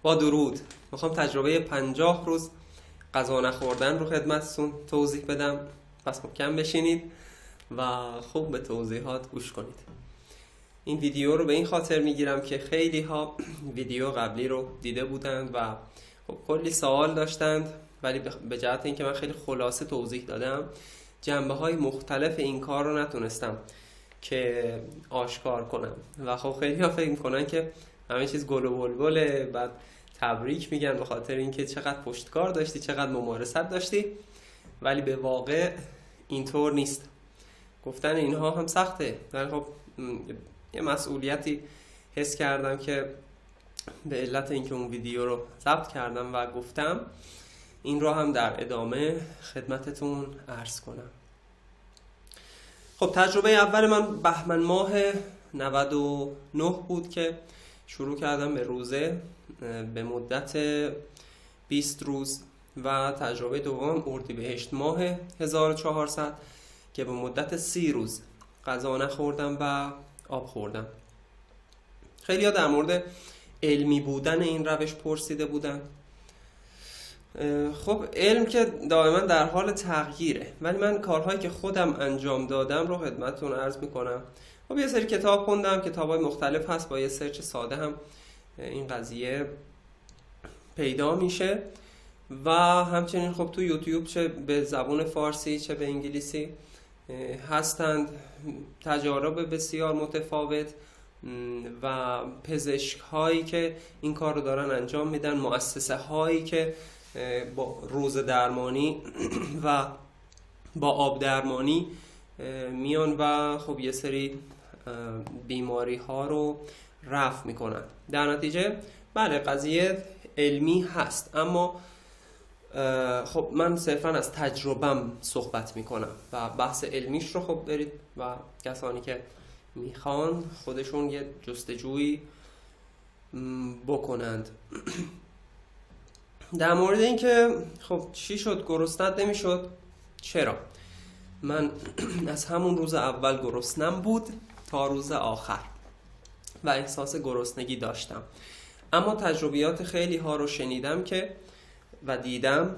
با درود. میخوام تجربه 50 روز غذا نخوردن رو خدمتتون توضیح بدم، پس محکم بشینید و خوب به توضیحات گوش کنید. این ویدیو رو به این خاطر میگیرم که خیلی ها ویدیو قبلی رو دیده بودند و خب کلی سوال داشتند، ولی به جهت اینکه من خیلی خلاصه توضیح دادم، جنبه های مختلف این کار رو نتونستم که آشکار کنم و خب خیلی ها فکر میکنن که همه چیز گل و بلبله، بعد تبریک میگن به خاطر اینکه چقدر پشتکار داشتی، چقدر ممارست داشتی، ولی به واقع اینطور نیست. گفتن اینها هم سخته، ولی خب یه مسئولیتی حس کردم که به علت اینکه اون ویدیو رو ضبط کردم و گفتم، این رو هم در ادامه خدمتتون عرض کنم. خب تجربه اول من بهمن ماه 99 بود که شروع کردم به روزه به مدت 20 روز و تجربه دوم اردیبهشت ماه 1400 که به مدت 30 روز غذا نخوردم و آب خوردم. خیلی ها در مورد علمی بودن این روش پرسیده بودن. خب علم که دائما در حال تغییره، ولی من کارهایی که خودم انجام دادم رو خدمتتون عرض میکنم. خب یه سری کتاب خوندم، کتابای مختلف هست، با یه سرچ ساده هم این قضیه پیدا میشه و همچنین خب تو یوتیوب چه به زبان فارسی چه به انگلیسی هستند تجارب بسیار متفاوت و پزشک هایی که این کار رو دارن انجام میدن، مؤسسه هایی که با روز درمانی و با آب درمانی میان و خب یه سری بیماری ها رو رفع میکنن. در نتیجه بله قضیه علمی هست، اما خب من صرفا از تجربم صحبت میکنم و بحث علمیش رو خب برید و کسانی که میخوان خودشون یه جستجویی بکنند. در مورد این که خب چی شد گرسنت نمیشد، چرا؟ من از همون روز اول گرسنم بود تا روز آخر و احساس گرسنگی داشتم، اما تجربیات خیلی ها رو شنیدم که و دیدم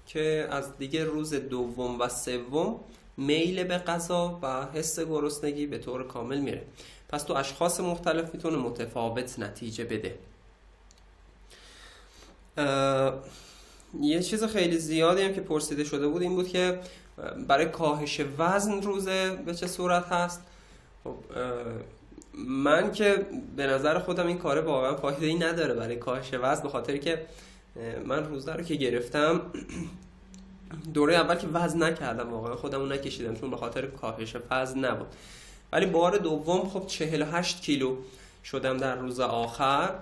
که از دیگه روز دوم و سوم میل به غذا و حس گرسنگی به طور کامل میره. پس تو اشخاص مختلف میتونه متفاوت نتیجه بده. یه چیز خیلی زیادی هم که پرسیده شده بود این بود که برای کاهش وزن روزه به چه صورت هست. خب من که به نظر خودم این کار واقعا فایده‌ای نداره برای کاهش وزن، به خاطری که من روزه رو که گرفتم دوره اول که وزن نکردم، واقعا خودمو نکشیدم چون به خاطر کاهش وزن نبود، ولی بار دوم خب 48 کیلو شدم در روز آخر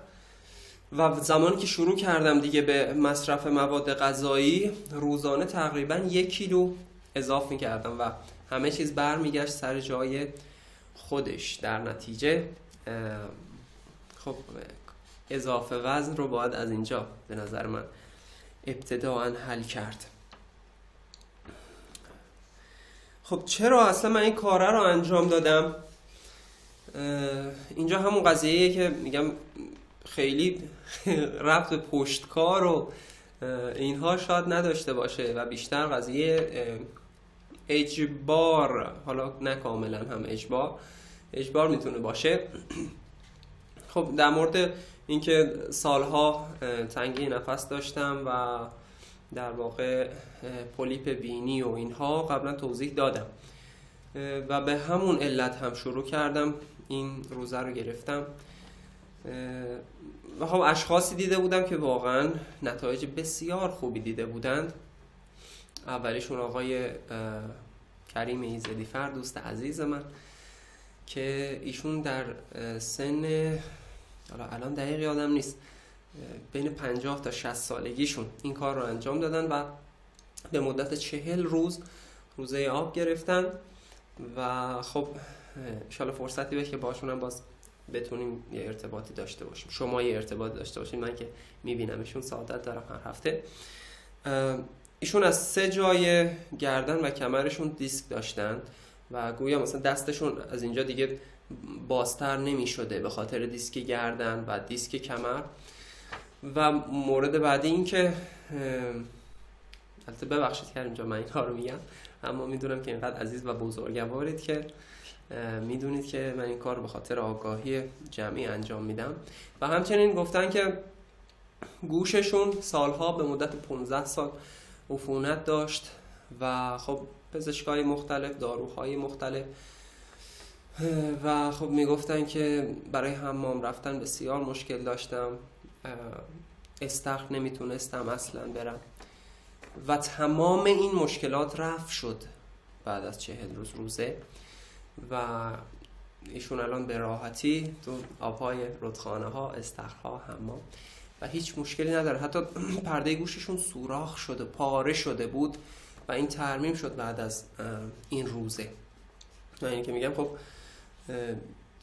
و زمانی که شروع کردم دیگه به مصرف مواد غذایی روزانه تقریبا 1 کیلو اضافه می‌کردم و همه چیز برمیگشت سر جای خودش. در نتیجه خب اضافه وزن رو باید از اینجا به نظر من ابتداءً حل کرد. خب چرا اصلا من این کاره رو انجام دادم؟ اینجا همون قضیه‌ایه که میگم خیلی ربط به پشتکار و اینها شاید نداشته باشه و بیشتر قضیه اجبار، حالا نه کاملا هم اجبار میتونه باشه. خب در مورد اینکه سالها تنگی نفس داشتم و در واقع پولیپ بینی و اینها قبلا توضیح دادم و به همون علت هم شروع کردم این روزه رو گرفتم و خب اشخاصی دیده بودم که واقعا نتایج بسیار خوبی دیده بودند. اولیشون آقای کریم ایزدیفر، دوست عزیز من، که ایشون در سن الان دقیق یادم نیست بین 50 تا 60 سالگیشون این کار رو انجام دادن و به مدت 40 روز روزه آب گرفتن و خب انشالله فرصتی بشه که باشون هم باز بتونیم یه ارتباطی داشته باشیم، شما یه ارتباط داشته باشیم. من که میبینمشون سعادت دارم هر هفته. ایشون از 3 جای گردن و کمرشون دیسک داشتن و گویا مثلا دستشون از اینجا دیگه بازتر نمی شده به خاطر دیسک گردن و دیسک کمر و مورد بعدی این که البته ببخشید که اینجا من این کار رو میگم، اما میدونم که اینقدر عزیز و بزرگوارید که میدونید که من این کار رو به خاطر آگاهی جمعی انجام میدم. و همچنین گفتن که گوششون سالها به مدت 15 سال عفونت داشت و خب پزشکای مختلف، داروهای مختلف و خب میگفتن که برای حمام رفتن بسیار مشکل داشتم، استخر نمیتونستم اصلا برم و تمام این مشکلات رفع شد بعد از 40 روزه و ایشون الان به راحتی تو آبهای رودخانه ها، استخرها، حمام و هیچ مشکلی نداره. حتی پرده گوششون سوراخ شده، پاره شده بود و این ترمیم شد بعد از این روزه. و این که میگم خب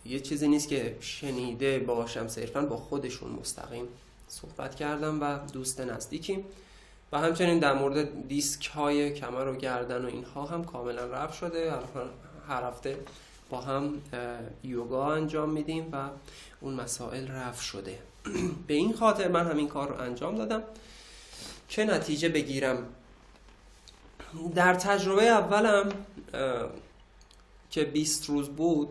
یه چیزی نیست که شنیده باشم، صرفا با خودشون مستقیم صحبت کردم و دوست نزدیکیم. و همچنین در مورد دیسک های کمر و گردن و اینها هم کاملا رفع شده. هر هفته با هم یوگا انجام میدیم و اون مسائل رفع شده. به این خاطر من همین کار رو انجام دادم. چه نتیجه بگیرم؟ در تجربه اولم که 20 روز بود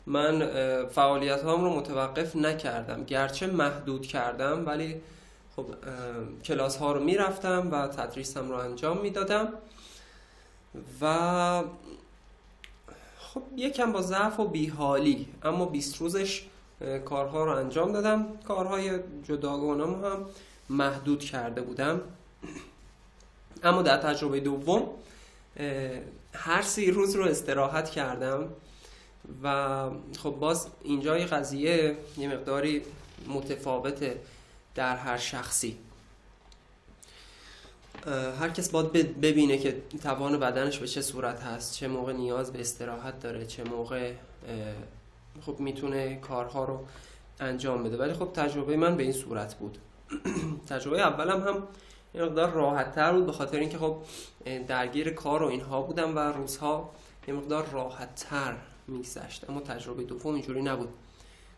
من فعالیت هام رو متوقف نکردم، گرچه محدود کردم، ولی خب کلاس ها رو میرفتم و تدریسم رو انجام میدادم و خب یکم با ضعف و بیحالی، اما 20 روزش کارها رو انجام دادم. کارهای جداگانه‌مو هم محدود کرده بودم. اما در تجربه دوم هر 30 روز رو استراحت کردم و خب باز اینجا قضیه یه مقداری متفاوته در هر شخصی. هر کس باید ببینه که توان بدنش به چه صورت هست، چه موقع نیاز به استراحت داره، چه موقع خب میتونه کارها رو انجام بده. ولی خب تجربه من به این صورت بود. تجربه اولم هم یه مقدار راحت تر بود، به خاطر اینکه خب درگیر کار و اینها بودم و روزها یه مقدار راحت تر میگذشت. اما تجربه دوم اینجوری نبود،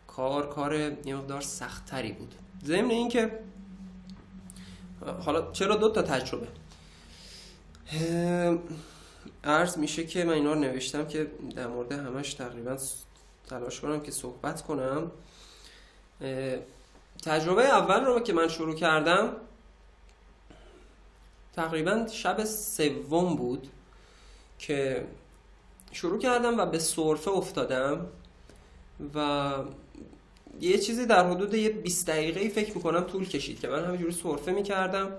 کار یه مقدار سخت تری بود. ضمن این که حالا چرا 2 تا تجربه عرض میشه که من اینا رو نوشتم که در مورد همش تقریبا تلاش کنم که صحبت کنم. تجربه اول رو که من شروع کردم تقریبا شب 3 بود که شروع کردم و به سرفه افتادم و یه چیزی در حدود یه 20 دقیقه فکر میکنم طول کشید که من همینجوری سرفه میکردم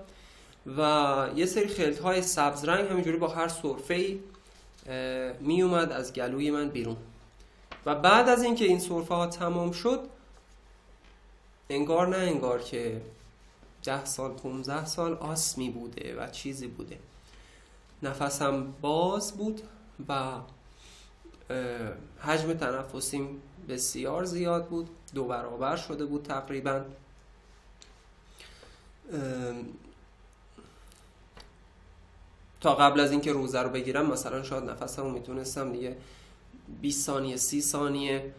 و یه سری خلطهای سبز رنگ همینجوری با هر سرفه‌ای میومد از گلوی من بیرون. و بعد از اینکه این سرفه ها تمام شد، انگار نه انگار که 10 سال 15 سال آسمی بوده و چیزی بوده. نفسم باز بود و حجم تنفسیم بسیار زیاد بود، 2 برابر شده بود تقریبا. تا قبل از اینکه روزه رو بگیرم مثلا شاید نفسمو میتونستم دیگه 20 ثانیه 30 ثانیه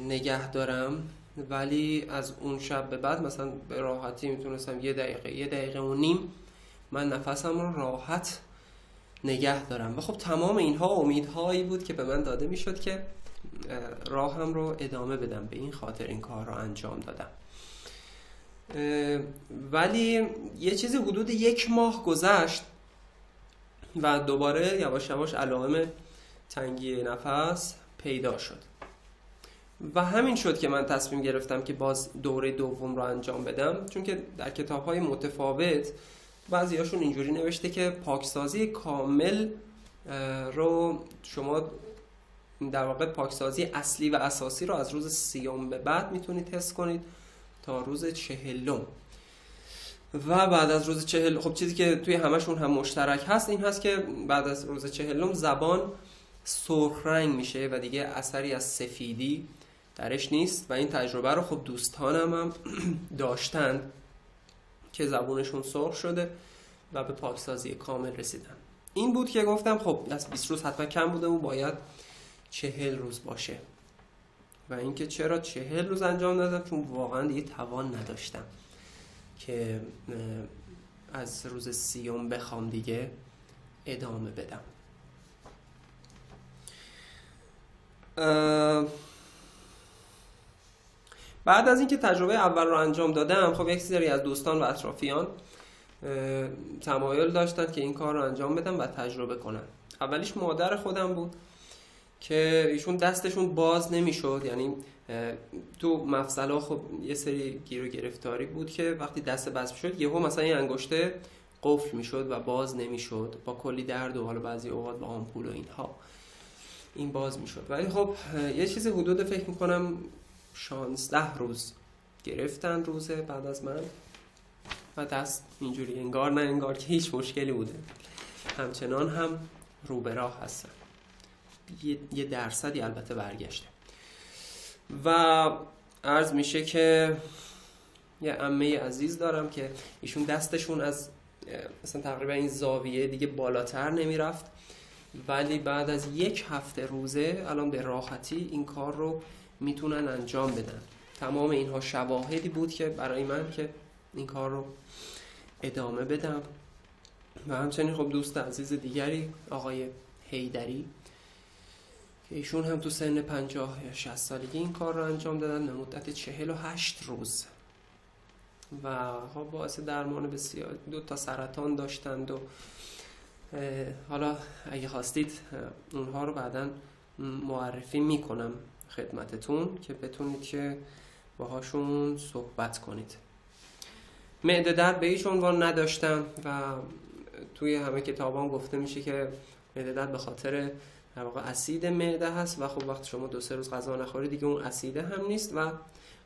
نگه دارم، ولی از اون شب به بعد مثلا به راحتی میتونستم 1 دقیقه و نیم من نفسم رو راحت نگه دارم. و خب تمام اینها امیدهایی بود که به من داده میشد که راهم رو ادامه بدم. به این خاطر این کار رو انجام دادم. ولی یه چیزی حدود 1 ماه گذشت و دوباره یواش یواش علائم تنگی نفس پیدا شد و همین شد که من تصمیم گرفتم که باز دوره دوم رو انجام بدم. چون که در کتاب‌های متفاوت بعضی‌هاشون اینجوری نوشته که پاکسازی کامل رو شما در واقع پاکسازی اصلی و اساسی رو از روز 30 به بعد میتونید حس کنید تا روز 40. و بعد از روز 40 خب چیزی که توی همشون هم مشترک هست این هست که بعد از روز 40 زبان سرخ رنگ میشه و دیگه اثری از سفیدی درش نیست. و این تجربه رو خب دوستانم هم داشتند که زبونشون سرخ شده و به پاکسازی کامل رسیدن. این بود که گفتم خب از 20 روز حتما کم بوده و باید 40 روز باشه. و اینکه چرا 40 روز انجام دادم؟ چون واقعا دیگه توان نداشتم. که از روز 30 بخوام دیگه ادامه بدم. بعد از اینکه تجربه اول رو انجام دادم، خب یک سری از دوستان و اطرافیان تمایل داشتن که این کار رو انجام بدم و تجربه کنن. اولیش مادر خودم بود که ایشون دستشون باز نمیشد، یعنی تو مفصل‌ها خب یه سری گیر و گرفتاری بود که وقتی دست بس میشد یهو مثلا این انگشته قفل میشد و باز نمیشد، با کلی درد و حالا بعضی اوقات با آمپول و اینها این باز میشد. ولی خب یه چیزی حدود فکر میکنم 16 روز گرفتن روزه بعد از من و دست اینجوری انگار نه انگار که هیچ مشکلی بوده، همچنان هم رو به راه هستن. یه درصدی البته برگشته. و عرض میشه که یه عمه عزیز دارم که ایشون دستشون از مثلا تقریبا این زاویه دیگه بالاتر نمیرفت، ولی بعد از 1 هفته روزه الان به راحتی این کار رو میتونن انجام بدن. تمام اینها شواهدی بود که برای من که این کار رو ادامه بدم. و همچنین خب دوست عزیز دیگری آقای حیدری که ایشون هم تو سن 50 یا 60 سالگی این کار رو انجام دادن به مدت 48 روز و خب باعث درمان بسیار 2 سرطان داشتند و حالا اگه خواستید اونها رو بعداً معرفی میکنم خدمتتون که بتونید که باهاشون صحبت کنید. معده درد به هیچ عنوان نداشتم و توی همه کتابان گفته میشه که معده درد به خاطر در واقع اسید معده هست و خب وقتی شما 2-3 روز غذا نخورید دیگه اون اسیده هم نیست و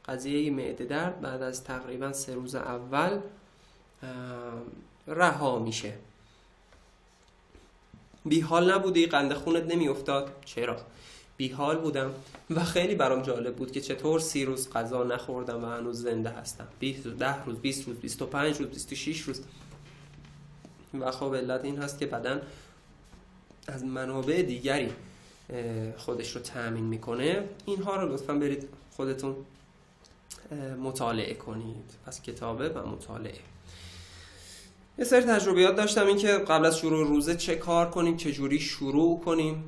قضیه معده درد بعد از تقریبا 3 روز اول رها میشه. بیحال نبودی؟ قند خونت نمی افتاد؟ چرا؟ بیحال بودم و خیلی برام جالب بود که چطور 30 روز غذا نخوردم و هنوز زنده هستم. 10 روز، 20 روز، 25 روز، 26 روز. و خب علت این هست که بدن از منابع دیگری خودش رو تأمین میکنه. اینها رو لطفاً برید خودتون مطالعه کنید. پس کتابه و مطالعه. یه سری تجربیات داشتم این که قبل از شروع روزه چه کار کنیم، چه جوری شروع کنیم.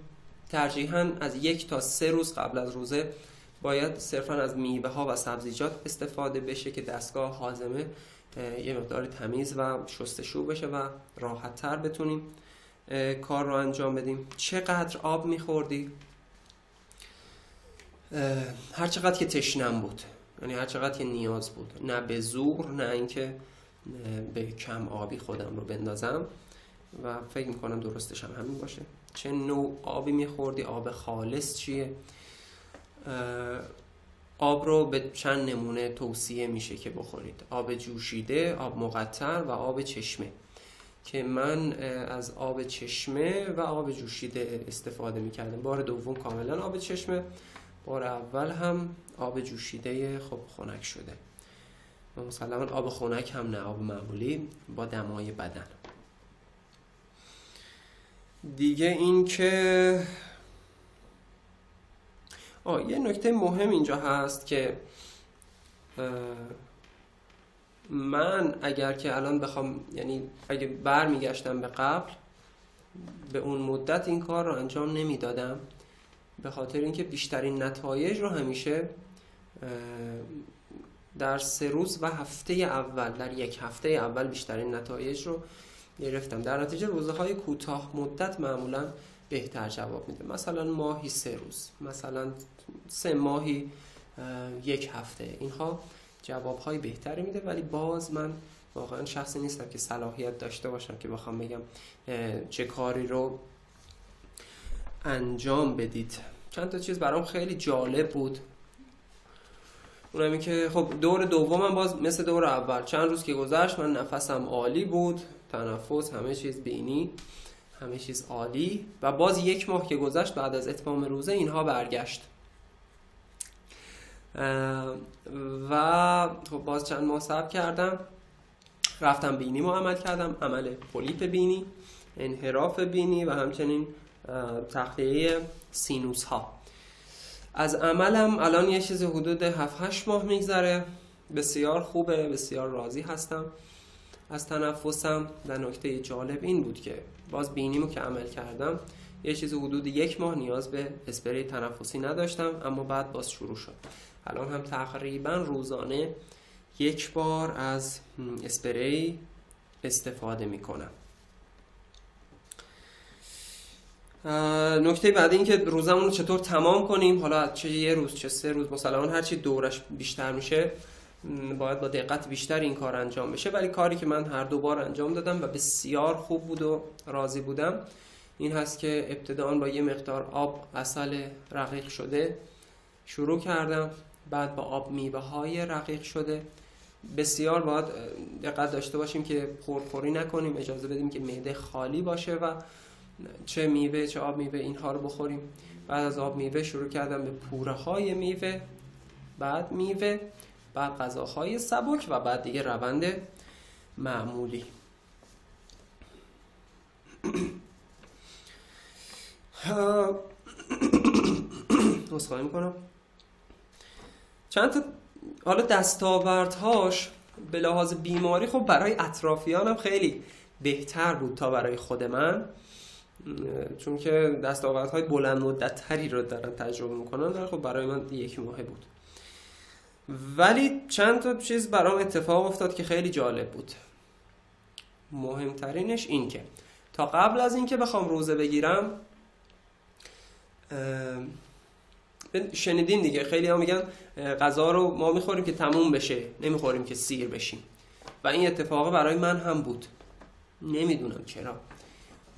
ترجیحاً از 1 تا 3 روز قبل از روزه باید صرفاً از میوه ها و سبزیجات استفاده بشه که دستگاه هاضمه یه مقدار تمیز و شستشو بشه و راحت تر بتونیم کار رو انجام بدیم. چقدر آب میخوردی؟ هر چقدر که تشنم بود، یعنی هر چقدر که نیاز بود، نه به زور نه اینکه به کم آبی خودم رو بندازم و فکر میکنم درستش هم همین باشه. چه نوع آبی میخوردی؟ آب خالص چیه؟ آب رو به چند نمونه توصیه میشه که بخورید: آب جوشیده، آب مقطر و آب چشمه، که من از آب چشمه و آب جوشیده استفاده میکردم. بار دوم کاملا آب چشمه، بار اول هم آب جوشیده خب خنک شده و مسلما آب خنک هم نه، آب معمولی با دمای بدن. دیگه این که یه نکته مهم اینجا هست که من اگر که الان بخوام، یعنی اگه برمیگشتم به قبل، به اون مدت این کار رو انجام نمیدادم، به خاطر اینکه بیشترین نتایج رو همیشه در 3 روز و هفته اول، در 1 هفته اول بیشترین نتایج رو گرفتم. در نتیجه روزهای کوتاه مدت معمولا بهتر جواب میده. مثلا ماهی 3 روز، مثلا 3 ماهی 1 هفته، اینها جوابهای بهتری میده. ولی باز من واقعا شخصی نیستم که صلاحیت داشته باشم که بخوام بگم چه کاری رو انجام بدید. چند تا چیز برام خیلی جالب بود. اونم این که خب دور دومم باز مثل دور اول، چند روز که گذشت من نفسم عالی بود، تنفس، همه چیز بینی، همه چیز عالی. و باز 1 ماه که گذشت بعد از اتمام روزه اینها برگشت و خب باز چند ماه صبر کردم، رفتم بینیمو عمل کردم، عمل پولیپ بینی، انحراف بینی و همچنین تخلیه سینوس ها. از عملم الان یه چیز حدود 7-8 ماه میگذره بسیار خوبه، بسیار راضی هستم از تنفسم. و نکته جالب این بود که باز بینیمو که عمل کردم یه چیز حدود 1 ماه نیاز به اسپری تنفسی نداشتم، اما بعد باز شروع شد. الان هم تقریبا روزانه 1 بار از اسپری استفاده میکنم. نکته بعدی این که روزمون رو چطور تمام کنیم، حالا چه 1 روز چه 3 روز، مثلا هرچی دورش بیشتر میشه باید با دقت بیشتر این کار انجام بشه، ولی کاری که من هر 2 بار انجام دادم و بسیار خوب بود و راضی بودم این هست که ابتداً با یه مقدار آب عسل رقیق شده شروع کردم، بعد با آب میوه های رقیق شده. بسیار باید دقت داشته باشیم که پرخوری نکنیم، اجازه بدیم که معده خالی باشه و چه میوه چه آب میوه اینها رو بخوریم. بعد از آب میوه شروع کردم به پوره های میوه، بعد میوه، بعد غذاهای سبک و بعد دیگه روند معمولی. عذرخواهی میکنم. چند تا حالا دستاوردهاش به لحاظ بیماری خب برای اطرافیانم خیلی بهتر بود تا برای خود من، چون که دستاوردهای بلند مدت تری رو دارن تجربه میکنن، خب برای من 1 ماه بود. ولی چند تا چیز برام اتفاق افتاد که خیلی جالب بود. مهمترینش این که تا قبل از این که بخوام روزه بگیرم، شنیدین دیگه خیلی ها میگن غذا رو ما میخوریم که تموم بشه، نمیخوریم که سیر بشیم، و این اتفاق برای من هم بود. نمیدونم چرا،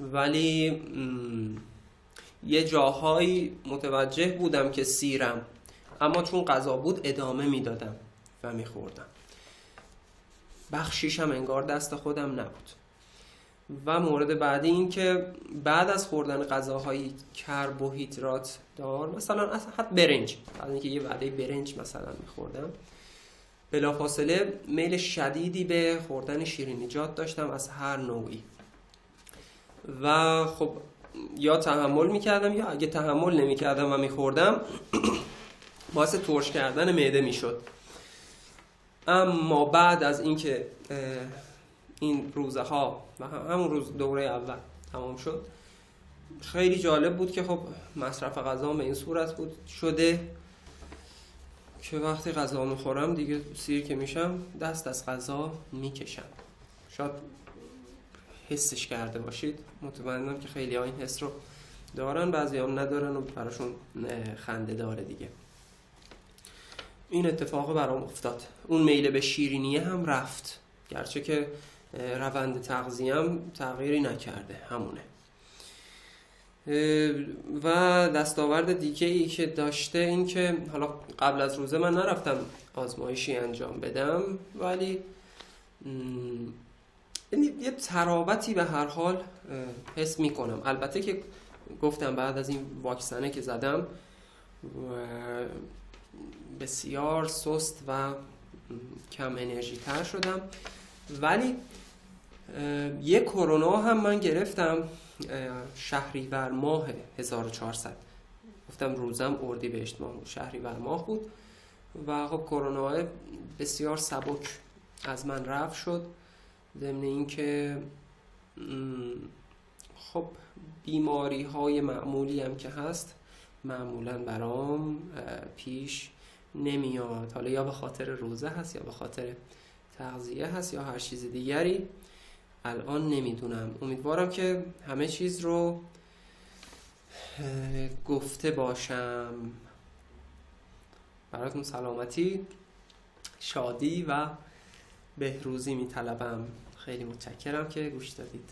ولی یه جاهایی متوجه بودم که سیرم، اما چون غذا بود ادامه میدادم و میخوردم. بخشیش هم انگار دست خودم نبود. و مورد بعدی این که بعد از خوردن غذاهای کربوهیدرات دار، مثلا حتی برنج، بعد اینکه یه وعده برنج مثلا میخوردم، بلافاصله میل شدیدی به خوردن شیرینیجات داشتم از هر نوعی. و خب یا تحمل میکردم یا اگه تحمل نمیکردم و میخوردم باعث ترش کردن معده میشد. اما بعد از اینکه این روزه ها و همون روز دوره اول تمام شد، خیلی جالب بود که خب مصرف غذا به این صورت بود شده که وقتی غذا میخورم دیگه سیر که میشم دست از غذا میکشم. شاید حسش کرده باشید، مطمئنم که خیلی ها این حس رو دارن، بعضی هم ندارن و براشون خنده داره دیگه. این اتفاق برام افتاد. اون میل به شیرینیه هم رفت، گرچه که روند تغذیه‌ام تغییری نکرده، همونه. و دستاورد دیگه ای که داشته این که حالا قبل از روزه من نرفتم آزمایشی انجام بدم، ولی یه ترابطی به هر حال حس میکنم. البته که گفتم بعد از این واکسنه که زدم بسیار سست و کم انرژی تر شدم، ولی یه کرونا هم من گرفتم شهریور ماه 1400. گفتم روزم اردیبهشت ماه بود، شهریور ماه بود و خب کرونا بسیار سبک از من رفت شد. ضمن این که خب بیماری های معمولی هم که هست معمولا برام پیش نمیاد، حالا یا به خاطر روزه هست یا به خاطر تغذیه هست یا هر چیز دیگری، الان نمیدونم. امیدوارم که همه چیز رو گفته باشم. براتون سلامتی، شادی و بهروزی میطلبم. خیلی متشکرم که گوش دادید.